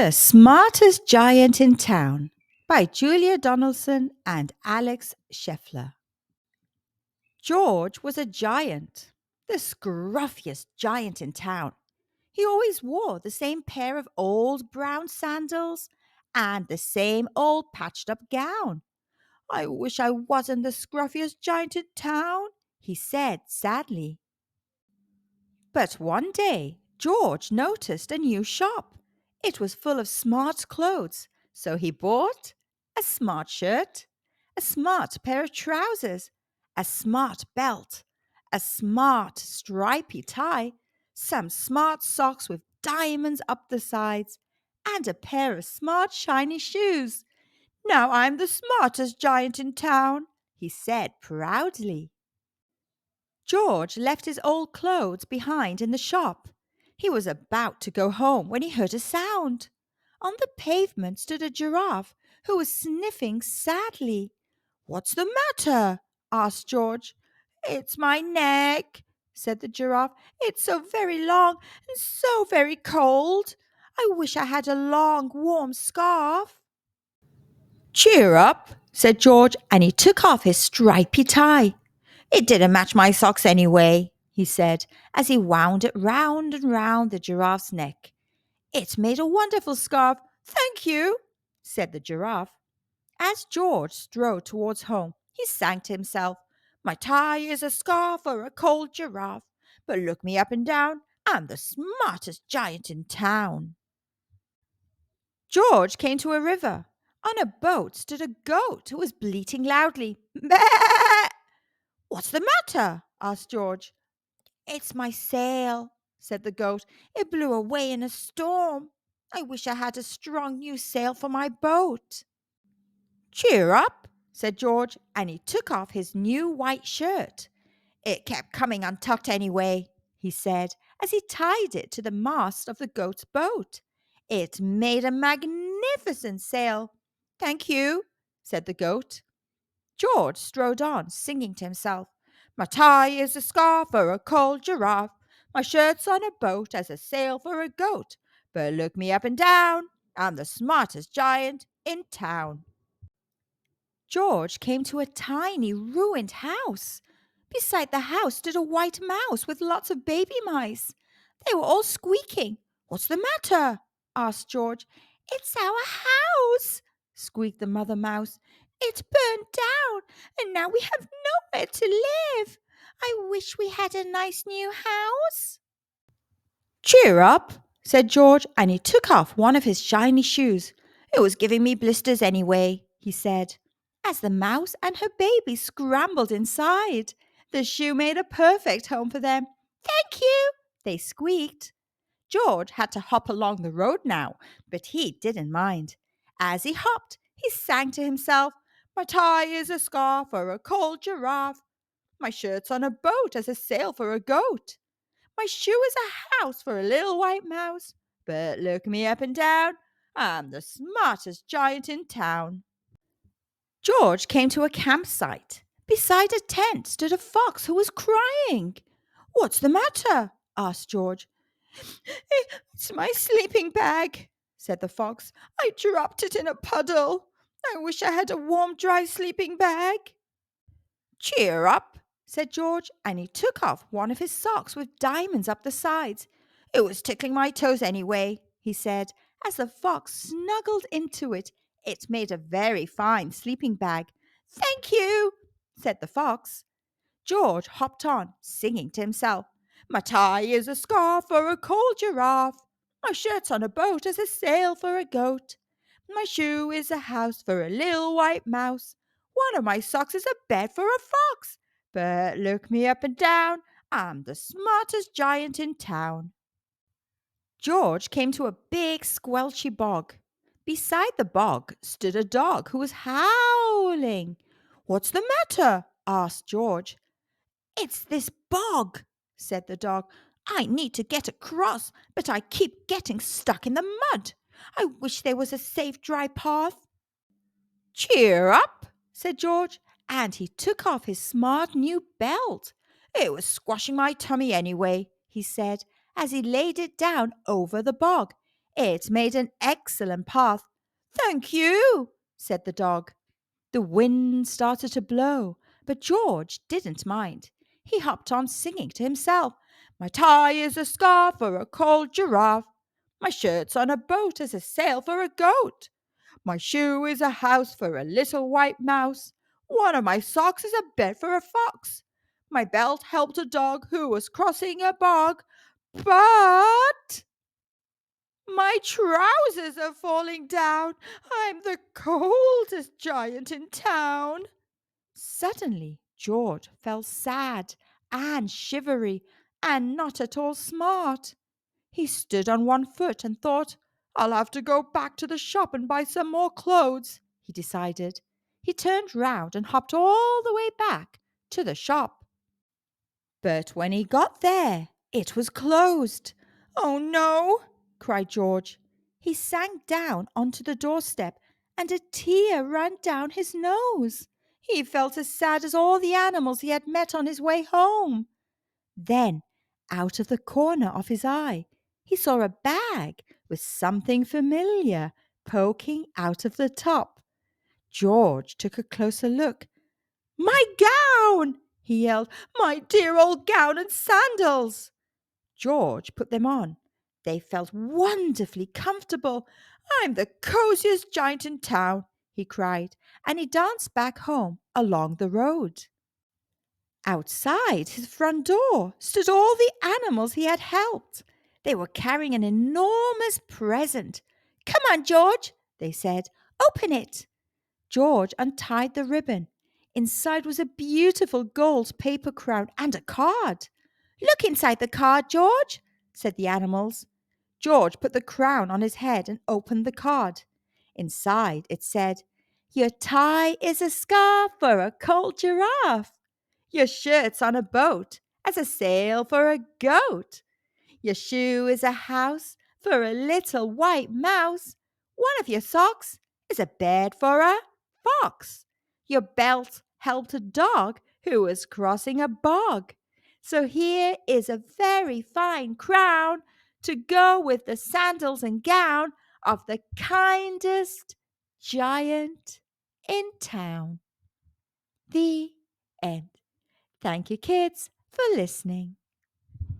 The Smartest Giant in Town by Julia Donaldson and Alex Scheffler. George was a giant, the scruffiest giant in town. He always wore the same pair of old brown sandals and the same old patched up gown. I wish I wasn't the scruffiest giant in town, he said sadly. But one day, George noticed a new shop. It was full of smart clothes, so he bought a smart shirt, a smart pair of trousers, a smart belt, a smart stripy tie, some smart socks with diamonds up the sides, and a pair of smart shiny shoes. Now I'm the smartest giant in town, he said proudly. George left his old clothes behind in the shop. He was about to go home when he heard a sound. On the pavement stood a giraffe who was sniffing sadly. "What's the matter?" asked George. "It's my neck," said the giraffe. "It's so very long and so very cold. I wish I had a long, warm scarf." "Cheer up," said George, and he took off his stripy tie. "It didn't match my socks anyway," he said, as he wound it round and round the giraffe's neck. "It made a wonderful scarf. Thank you," said the giraffe. As George strode towards home, he sang to himself, "My tie is a scarf for a cold giraffe, but look me up and down, I'm the smartest giant in town." George came to a river. On a boat stood a goat who was bleating loudly. "Bah!" "What's the matter?" asked George. "It's my sail," said the goat. "It blew away in a storm. I wish I had a strong new sail for my boat." "Cheer up," said George, and he took off his new white shirt. "It kept coming untucked anyway," he said, as he tied it to the mast of the goat's boat. "It made a magnificent sail." "Thank you," said the goat. George strode on, singing to himself, "My tie is a scarf for a cold giraffe. My shirt's on a boat as a sail for a goat. But look me up and down, I'm the smartest giant in town." George came to a tiny, ruined house. Beside the house stood a white mouse with lots of baby mice. They were all squeaking. "What's the matter?" asked George. "It's our house," squeaked the mother mouse. "It's burned down, and now we have nowhere to live. I wish we had a nice new house." "Cheer up," said George, and he took off one of his shiny shoes. "It was giving me blisters anyway," he said, as the mouse and her baby scrambled inside. The shoe made a perfect home for them. "Thank you," they squeaked. George had to hop along the road now, but he didn't mind. As he hopped, he sang to himself, "My tie is a scarf for a cold giraffe. My shirt's on a boat as a sail for a goat. My shoe is a house for a little white mouse. But look me up and down, I'm the smartest giant in town." George came to a campsite. Beside a tent stood a fox who was crying. "What's the matter?" asked George. "It's my sleeping bag," said the fox. "I dropped it in a puddle. I wish I had a warm, dry sleeping bag." "Cheer up," said George, and he took off one of his socks with diamonds up the sides. "It was tickling my toes anyway," he said, as the fox snuggled into it. It made a very fine sleeping bag. "Thank you," said the fox. George hopped on, singing to himself, "My tie is a scarf for a cold giraffe. My shirt's on a boat as a sail for a goat. My shoe is a house for a little white mouse. One of my socks is a bed for a fox. But look me up and down, I'm the smartest giant in town." George came to a big squelchy bog. Beside the bog stood a dog who was howling. "What's the matter?" asked George. "It's this bog," said the dog. "I need to get across, but I keep getting stuck in the mud. I wish there was a safe, dry path." "Cheer up," said George, and he took off his smart new belt. "It was squashing my tummy anyway," he said, as he laid it down over the bog. It made an excellent path. Thank you, said the dog. The wind started to blow, but George didn't mind. He hopped on singing to himself. My tie is a scarf for a cold giraffe. My shirt's on a boat as a sail for a goat. My shoe is a house for a little white mouse. One of my socks is a bed for a fox. My belt helped a dog who was crossing a bog. But my trousers are falling down. I'm the coldest giant in town. Suddenly, George felt sad and shivery and not at all smart. He stood on one foot and thought, I'll have to go back to the shop and buy some more clothes, he decided. He turned round and hopped all the way back to the shop. But when he got there, it was closed. Oh no, cried George. He sank down onto the doorstep and a tear ran down his nose. He felt as sad as all the animals he had met on his way home. Then, out of the corner of his eye, he saw a bag with something familiar poking out of the top. George took a closer look. My gown! He yelled. My dear old gown and sandals! George put them on. They felt wonderfully comfortable. I'm the coziest giant in town, he cried, and he danced back home along the road. Outside his front door stood all the animals he had helped. They were carrying an enormous present. Come on, George, they said. Open it. George untied the ribbon. Inside was a beautiful gold paper crown and a card. Look inside the card, George, said the animals. George put the crown on his head and opened the card. Inside it said, Your tie is a scarf for a cold giraffe. Your shirt's on a boat as a sail for a goat. Your shoe is a house for a little white mouse. One of your socks is a bed for a fox. Your belt helped a dog who was crossing a bog. So here is a very fine crown to go with the sandals and gown of the kindest giant in town. The end. Thank you, kids, for listening.